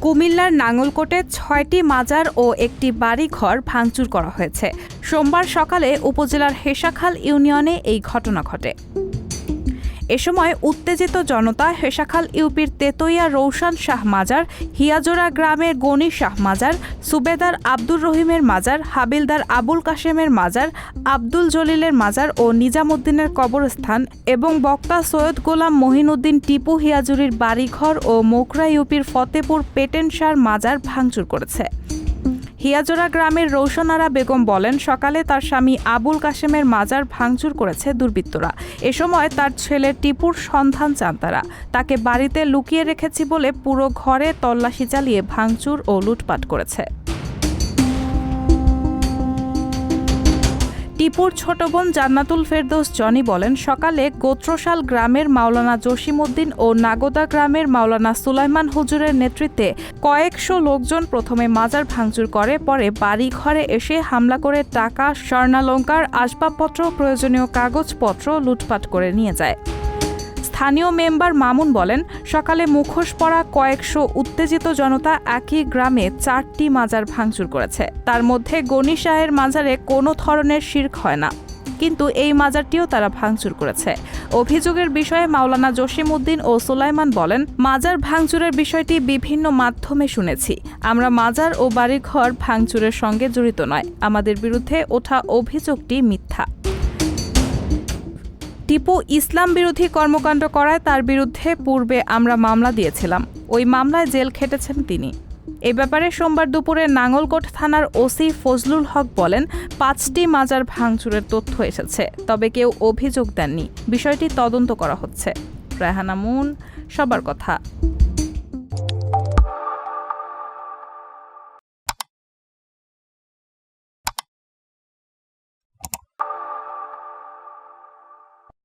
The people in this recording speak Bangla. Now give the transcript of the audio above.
কুমিল্লার নাঙ্গলকোটে ৬টি মাজার ও একটি বাড়িঘর ভাঙচুর করা হয়েছে। সোমবার সকালে উপজেলার হেসাখাল ইউনিয়নে এই ঘটনা ঘটে। এ সময় উত্তেজিত জনতা হেসাখাল ইউপির তেতইয়া রৌশন শাহ মাজার, হিয়াজোড়া গ্রামের গনি শাহ মাজার, সুবেদার আব্দুর রহিমের মাজার, হাবিলদার আবুল কাশেমের মাজার, আব্দুল জলিলের মাজার ও নিজামুদ্দিনের কবরস্থান এবং বক্তা সৈয়দ গোলাম মহিনুদ্দিন টিপু হিয়াজুরির বাড়িঘর ও মোকরা ইউপির ফতেপুর পেটেনশার মাজার ভাঙচুর করেছে। হিয়াজোড়া গ্রামের রৌশনারা বেগম বলেন, সকালে তার স্বামী আবুল কাশেমের মাজার ভাঙচুর করেছে দুর্বৃত্তরা। এ সময় তার ছেলে টিপুর সন্ধান চান তারা। তাকে বাড়িতে লুকিয়ে রেখেছি বলে পুরো ঘরে তল্লাশি চালিয়ে ভাঙচুর ও লুটপাট করেছে। টিপুর ছোট বোন জান্নাতুল ফেরদৌস জনি বলেন, সকালে গোত্রশাল গ্রামের মাওলানা জসিমউদ্দিন ও নাগোদা গ্রামের মাওলানা সুলাইমান হুজুরের নেতৃত্বে কয়েকশো লোকজন প্রথমে মাজার ভাঙচুর করে, পরে বাড়ি ঘরে এসে হামলা করে টাকা, স্বর্ণালংকার, আসবাবপত্র, প্রয়োজনীয় কাগজপত্র লুটপাট করে নিয়ে যায়। স্থানীয় মেম্বার মামুন বলেন, সকালে মুখোশ পরা কয়েকশো উত্তেজিত জনতা একই গ্রামে 4টি মাজার ভাঙচুর করেছে। তার মধ্যে গনি শাহের মাজারে কোনো ধরনের শিরক হয় না, কিন্তু এই মাজারটিও তারা ভাঙচুর করেছে। অভিযোগের বিষয়ে মাওলানা জসিমউদ্দিন ও সুলাইমান বলেন, মাজার ভাঙচুরের বিষয়টি বিভিন্ন মাধ্যমে শুনেছি। আমরা মাজার ও বাড়িঘর ভাঙচুরের সঙ্গে জড়িত নয়। আমাদের বিরুদ্ধে ওঠা অভিযোগটি মিথ্যা। টিপু ইসলাম বিরোধী কর্মকাণ্ড করায় তার বিরুদ্ধে পূর্বে আমরা মামলা দিয়েছিলাম। ওই মামলায় জেল খেটেছেন তিনি। এ ব্যাপারে সোমবার দুপুরে নাঙ্গলকোট থানার ওসি ফজলুল হক বলেন, 5টি মাজার ভাঙচুরের তথ্য এসেছে, তবে কেউ অভিযোগ দেননি। বিষয়টি তদন্ত করা হচ্ছে। রায়হানা মুন, সবার কথা।